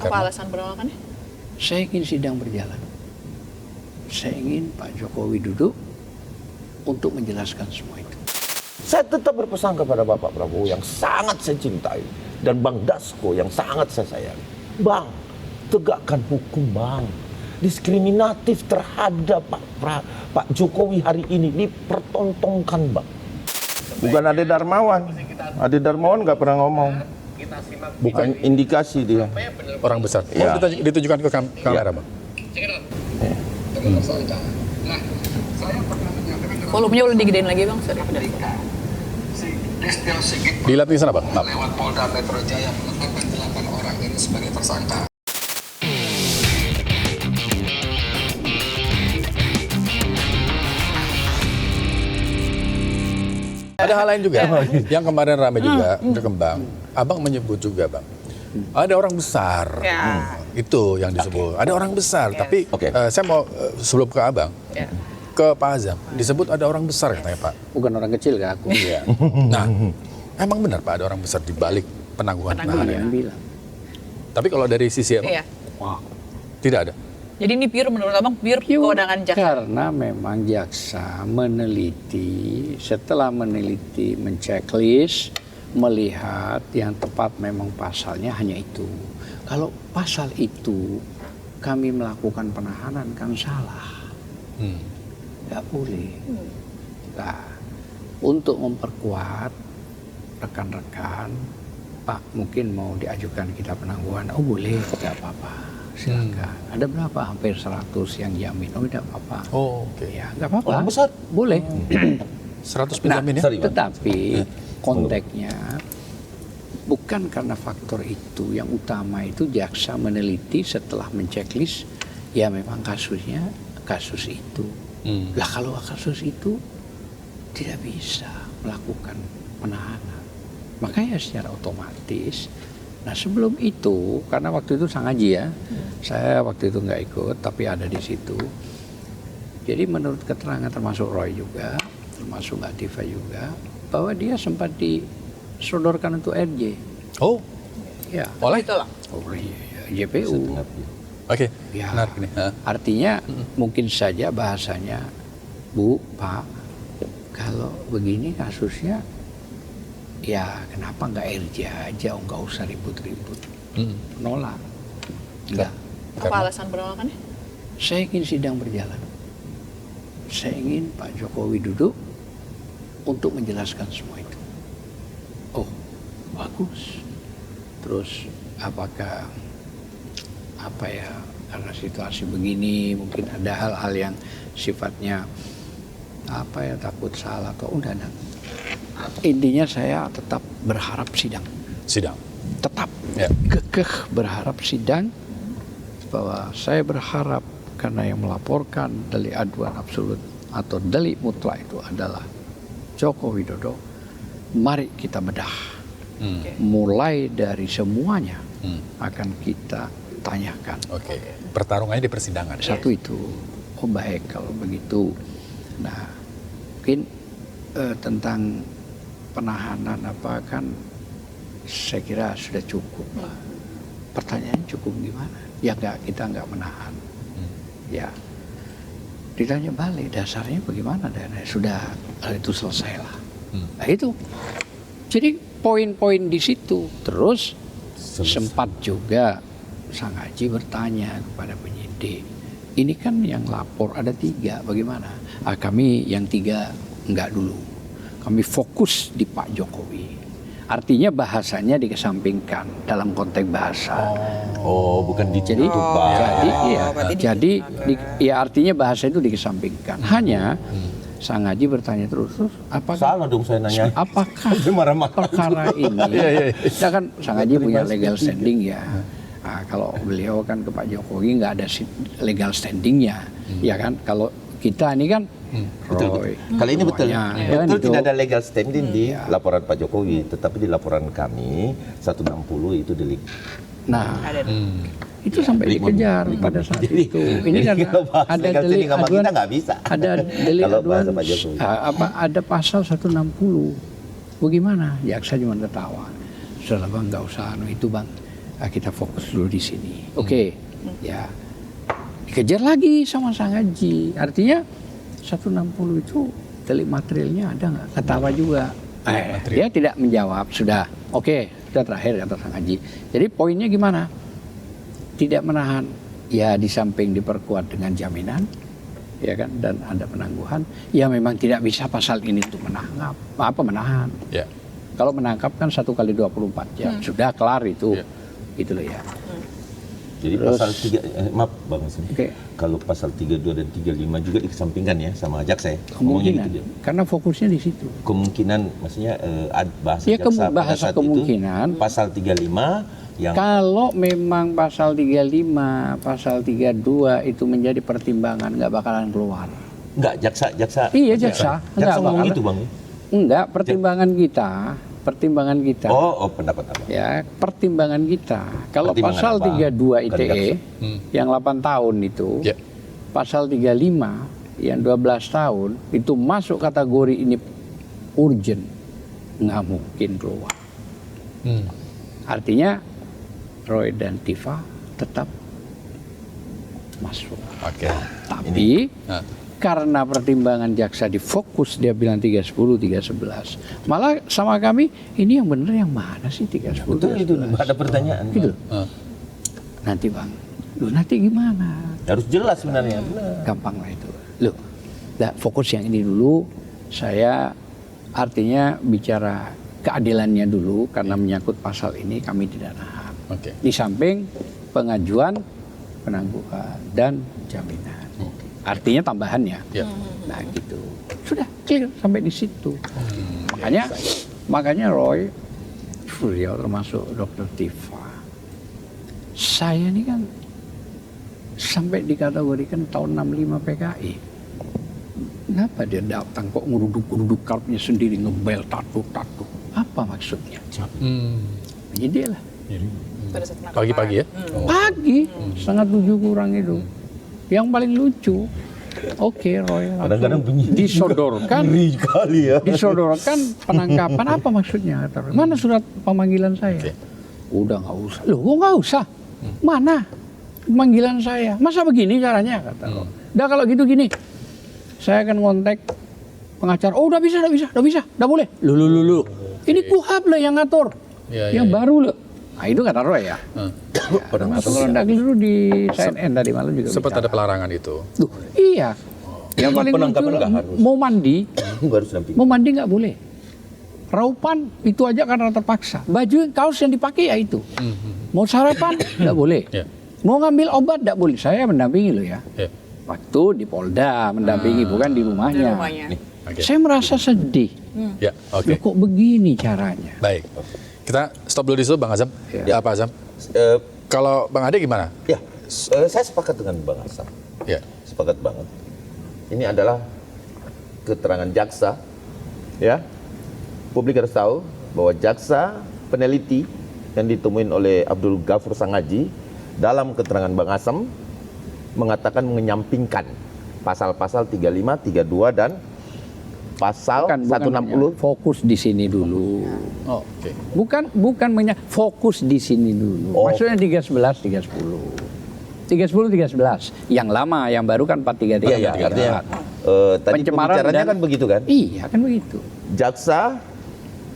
Apa alasan penolakannya? Saya ingin sidang berjalan. Saya ingin Pak Jokowi duduk untuk menjelaskan semua itu. Saya tetap berpesan kepada Bapak Prabowo yang sangat saya cintai dan Bang Dasko yang sangat saya sayangi. Bang, tegakkan hukum, Bang. Diskriminatif terhadap Pak Jokowi hari ini dipertontonkan, Bang. Bukan Ade Darmawan. Ade Darmawan nggak pernah ngomong. Bukan indikasi dia. Orang besar. Ya. Ditujukan ke kamera, Bang. Volumenya boleh digedein lagi, Bang. Sorry. Dilihat di sana, Bang. Maaf. Lewat Polda Metro Jaya menetapkan 8 orang ini sebagai tersangka. Ada hal lain juga yang kemarin ramai juga berkembang. Abang menyebut juga, Bang. Ada orang besar. Ya. Itu yang disebut. Ada orang besar, tapi Oke. saya mau sebelum ke Abang, Ya. ke Pak Azam, disebut ada orang besar katanya, Pak. Bukan orang kecil kayak aku. Iya. Nah, emang benar Pak ada orang besar di balik penangguhan Ada penahanan. yang bilang. Tapi kalau dari sisi Abang, Iya. Wah, tidak ada. Jadi ini pure menurut Abang pure kewenangan jaksa. karena memang jaksa meneliti, setelah meneliti, menceklis, melihat yang tepat memang pasalnya hanya itu. Kalau pasal itu kami melakukan penahanan kan salah. Nggak boleh. Nah, untuk memperkuat rekan-rekan, Pak mungkin mau diajukan kita penangguhan, oh boleh, tidak apa-apa, silakan. Ada berapa? Hampir 100 yang jamin, oh tidak apa-apa. Oh, oke. Ya nggak apa-apa. Orang besar. Boleh. 100 Nah, penjamin ya? sorry, Bang. tetapi konteksnya bukan karena faktor itu. Yang utama itu jaksa meneliti setelah menceklis, ya memang kasusnya kasus itu. Lah kalau kasus itu tidak bisa melakukan penahanan. Makanya secara otomatis, nah sebelum itu, karena waktu itu Sang Haji ya, saya waktu itu nggak ikut, tapi ada di situ. Jadi menurut keterangan termasuk Roy juga, termasuk Mbak Tifa juga, bahwa dia sempat disodorkan untuk RJ. Oh, Ya, oleh? Itulah. oleh JPU. Oke, Ya. menarik nih. Artinya mungkin saja bahasanya, Bu, Pak, kalau begini kasusnya, ya kenapa nggak RJ aja, nggak usah ribut-ribut. Menolak. Enggak. Apa alasan penolakannya? Saya ingin sidang berjalan. Saya ingin Pak Jokowi duduk untuk menjelaskan semua itu. Oh, bagus. Terus apakah karena situasi begini mungkin ada hal-hal yang sifatnya takut salah atau enggak. Intinya saya tetap berharap sidang. Sidang. Tetap Ya. kekeh berharap sidang, bahwa saya berharap karena yang melaporkan delik aduan absolut atau delik mutlak itu adalah Joko Widodo. Mari kita bedah. Mulai dari semuanya akan kita tanyakan. Oke. Pertarungannya di persidangan. Satu itu, oh baik kalau begitu. Nah, mungkin tentang penahanan kan saya kira sudah cukup. Pertanyaan cukup gimana? Ya kita nggak menahan. Ya, ditanya balik dasarnya bagaimana, dan sudah hal itu selesailah. Nah itu. Jadi poin-poin di situ. Terus sempat juga Sang Haji bertanya kepada penyidik, ini kan yang lapor ada 3, bagaimana? Kami yang 3 enggak dulu. Kami fokus di Pak Jokowi. Artinya bahasanya dikesampingkan dalam konteks bahasa. Oh, bukan Jadi, ditutup, Bang. ya artinya bahasa itu dikesampingkan. Hanya Sang Haji bertanya terus apakah Salah dong saya nanya. apakah Dia marah-marah. perkara ini, ya kan Sang Haji punya legal standing ya. Nah, kalau beliau kan ke Pak Jokowi nggak ada legal standingnya, ya kan. Kalau kita ini kan, Roy, Kali ini betul. semuanya, ya kan, Betul itu. tidak ada legal standing di laporan Pak Jokowi, tetapi di laporan kami 160 itu delik. Nah, Ada. itu sampai dikejar pada saat itu. Ini kan kalau bahas ada legal delik standing sama aduan, kita nggak bisa. ada delik Kalau aduan, bahasa Pak Jokowi. ada pasal 160. Bagaimana? Jaksa cuma ketawa. Sudah bang, nggak usah itu bang. kita fokus dulu di sini. Oke, ya dikejar lagi sama Sang Haji. Artinya 160 itu delik materialnya ada nggak? Ketawa juga. Dia tidak menjawab. Sudah, oke, sudah terakhir kata Sang Haji. Jadi poinnya gimana? Tidak menahan. Ya di samping diperkuat dengan jaminan, ya kan, dan ada penangguhan. Ya memang tidak bisa pasal ini untuk menahan. Ya. Kalau menangkap kan 1 kali 24 jam, sudah kelar itu. Ya. Gitu loh ya. Jadi Terus, pasal 3, maaf Bang Hasan. Oke. Kalau pasal 32 dan 35 juga dikesampingkan ya sama jaksa ya? Ngomongnya Kemungkinan, gitu dia. karena fokusnya di situ. Kemungkinan maksudnya bahasa Ya, jaksa pada bahasa saat kemungkinan. itu pasal 35 yang Kalau memang pasal 35, pasal 32 itu menjadi pertimbangan, nggak bakalan keluar. enggak jaksa. Iya, jaksa. Jaksa Enggak ngomong bakal. gitu Bang. Enggak, pertimbangan kita. Oh, pendapat apa? Ya, pertimbangan kita. Kalau Pertimbangan pasal apa? 32 Bukan ITE jaksa. yang 8 tahun itu, Ya. pasal 35 yang 12 tahun itu masuk kategori ini urgent, nggak mungkin keluar. Artinya Roy dan Tifa tetap masuk. Oke. Tapi Nah. karena pertimbangan jaksa difokus, dia bilang 310, 311. Malah sama kami, ini yang benar yang mana sih 310, Betul itu, 311? ada pertanyaan. Gitu. Ah. Nanti Bang, lu nanti gimana? Harus jelas sebenarnya. Benar. Gampang lah itu. Loh, fokus yang ini dulu. Saya artinya bicara keadilannya dulu, karena menyangkut pasal ini kami tidak nahan. Oke. Di samping pengajuan, penangguhan, dan jaminan. Artinya tambahannya. Ya. Nah gitu. Sudah clear sampai di situ. Makanya Roy, beliau termasuk Dr. Tifa. Saya ini kan sampai dikategorikan tahun 65 PKI. Kenapa dia datang kok ngeruduk-ngeruduk karpetnya sendiri, ngebel tatu. Apa maksudnya? Ini dia lah. Pada saat penangkapan. Pagi-pagi ya? Pagi, setengah 7 kurang itu. Yang paling lucu, oke Roy, Kadang-kadang bunyi. disodorkan, Ngeri kali ya. disodorkan penangkapan, apa maksudnya? Kata Roy. Mana surat pemanggilan saya? Oke. Udah nggak usah. Loh, kok nggak usah? Mana pemanggilan saya? Masa begini caranya? Kata Roy. Udah kalau gitu gini, saya akan ngontek pengacara. Oh, udah bisa, udah boleh. Lu. Ini KUHAP lah yang ngatur, Ya, yang ya. baru loh. Nah itu kata Roy ya. Termasuk kalau nggak keliru di CNN tadi malam juga. Sempat bicara. ada pelarangan itu. Duh, iya. Yang paling lucu Penangkapan nggak harus. mau mandi nggak boleh. Raupan itu aja karena terpaksa. Baju kaos yang dipakai ya itu. Mau sarapan nggak boleh. Ya. Mau ngambil obat nggak boleh. Saya mendampingi loh ya. Ya. Waktu di Polda mendampingi, bukan di Di rumahnya. rumahnya. Oke. Saya merasa sedih. Ya, oke. Loh, kok begini caranya? Baik. Kita stop dulu di situ, Bang Azam. Ya. Apa Azam? Kalau Bang Ade gimana? Ya, saya sepakat dengan Bang Hasan. Ya. Sepakat banget. Ini adalah keterangan jaksa, ya. Publik harus tahu bahwa jaksa peneliti yang ditemuin oleh Abdul Ghafur Sang Haji dalam keterangan Bang Asam mengatakan menyampingkan pasal-pasal 35, 32 dan pasal 160. Fokus di sini dulu. Oh, oke. Bukan fokus di sini dulu. Oh. Maksudnya 311, 310. 311. Yang lama, yang baru kan 433. Iya, artinya tadi Pencemaran pembicaranya dan- kan begitu kan? Iya, kan begitu. Jaksa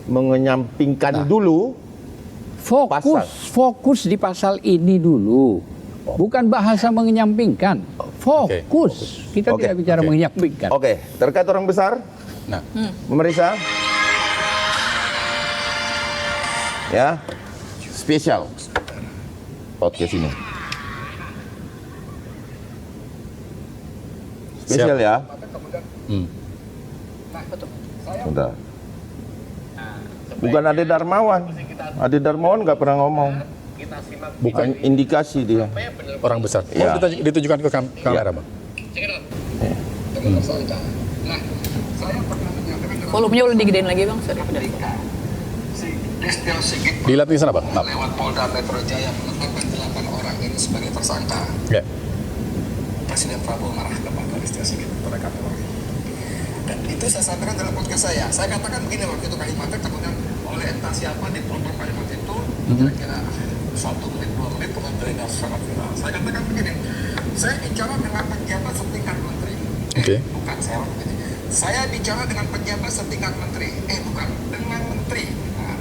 menyampingkan dulu Fokus di pasal ini dulu. Bukan bahasa menyampingkan. Fokus. Kita Oke. tidak bicara Oke. menyampingkan. Oke, terkait orang besar Nah, memeriksa ya spesial podcast ini spesial ya. Bentar. Bukan Ade Darmawan. Ade Darmawan nggak pernah ngomong. Bukan indikasi dia. orang besar. Ya. Oh, ditujukan ke kamera, Bang. dengan tersangka. Nah, saya pernah menyampaikan dengan Volumenya boleh digedein lagi Bang, sorry. si Listio Sigit Dilihat di sana, Bang. Maaf. lewat Polda Metro Jaya menetapkan 8 orang ini sebagai tersangka. Ya. Presiden Prabowo marah kepada Listio Sigit pada KPU. Dan itu saya sampaikan dalam podcast saya. Saya katakan begini waktu itu kalimatnya kemudian oleh entah siapa di program kalimat itu kira-kira 1 menit, 2 menit, kemudian beredar secara viral. Saya katakan begini, saya bicara dengan pejabat setingkat menteri. Oke. Bukan, saya orang begini. Saya bicara dengan pejabat setingkat menteri. Bukan, dengan menteri. Nah,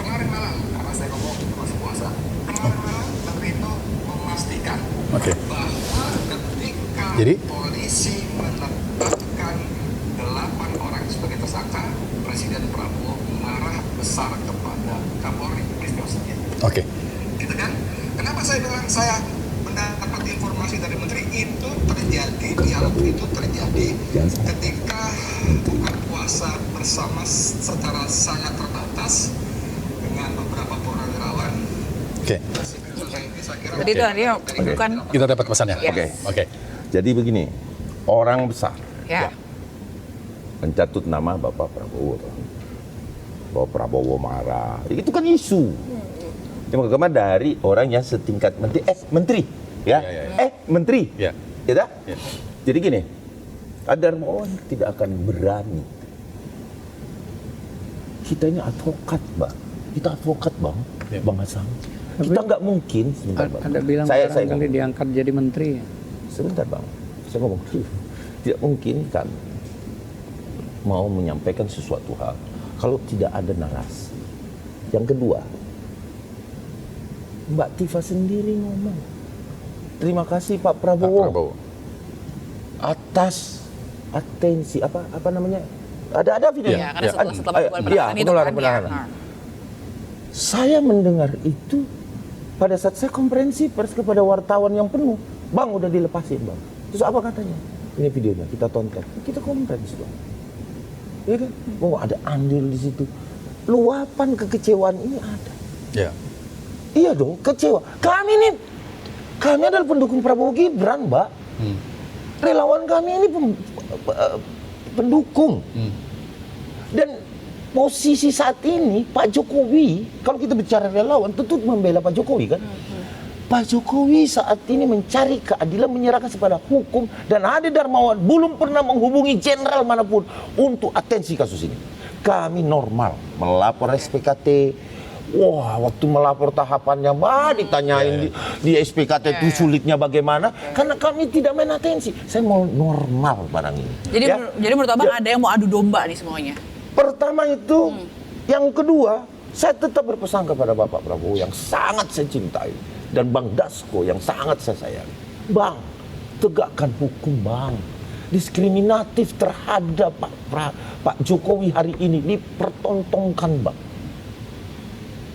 kemarin malam, karena saya ngomong masih puasa, kemarin malam menteri itu memastikan Oke. bahwa ketika Jadi? polisi menetapkan 8 orang sebagai tersangka, Presiden Prabowo marah besar kepada Kapolri peristiwa sendiri. Oke. Gitu kan? Kenapa saya bilang saya mendapat informasi dari menteri itu terjadi, dialog itu terjadi ketika buka puasa bersama secara sangat terbatas dengan beberapa purnawirawan. Oke. Saya kira Jadi itu dia bukan Kita dapat pesannya. Ya. Oke. Oke. Jadi begini, orang besar ya. mencatut nama Bapak Prabowo. Bahwa Prabowo marah, itu kan isu. Cuma dari orang yang setingkat menteri, menteri, ya, menteri, Ya. ya dah? Ya. Jadi gini, Darmawan tidak akan berani. Kita ini advokat, Bang. Kita advokat, Bang, Ya. Bang Hasan. Kita nggak mungkin, sebentar, Bang. Ada bilang saya barangkali diangkat jadi menteri. sebentar, Bang. Saya ngomong dulu. Tidak mungkin kan mau menyampaikan sesuatu hal kalau tidak ada narasi. Yang kedua, Mbak Tifa sendiri ngomong, terima kasih Pak Pak Prabowo, Prabowo. atas atensi apa namanya? Ada videonya. Ya, karena setelah Iya, penolakan itu penolakan, kan penolakan. ya. Saya mendengar itu pada saat saya konferensi pers kepada wartawan yang penuh. Bang, udah dilepasin, Bang. Terus apa katanya? Ini videonya, kita tonton. Kita konferensi, Bang. Iya kan? Oh, ada andil di situ. Luapan kekecewaan ini ada. Ya. Iya dong, kecewa. Kami adalah pendukung Prabowo Gibran, Mbak. Relawan kami ini pendukung. Dan posisi saat ini Pak Jokowi, kalau kita bicara relawan, tentu membela Pak Jokowi kan. Pak Jokowi saat ini mencari keadilan, menyerahkan kepada hukum, dan Ade Darmawan belum pernah menghubungi jenderal manapun untuk atensi kasus ini. Kami normal melapor SPKT. Wah, waktu melapor tahapannya, ditanyain di SPKT itu sulitnya bagaimana? Karena kami tidak main atensi. Saya mau normal barang ini. Jadi Ya. jadi menurut Abang ada yang mau adu domba nih semuanya. Pertama itu, yang kedua, saya tetap berpesan kepada Bapak Prabowo yang sangat saya cintai dan Bang Dasko yang sangat saya sayangi. Bang, tegakkan hukum, Bang. Diskriminatif terhadap Pak Jokowi hari ini dipertontonkan, Bang.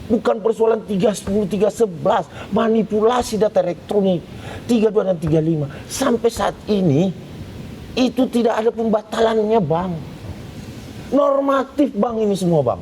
Bukan persoalan 310, 311, manipulasi data elektronik 32 dan 35. Sampai saat ini itu tidak ada pembatalannya, Bang. Normatif, Bang, ini semua, Bang.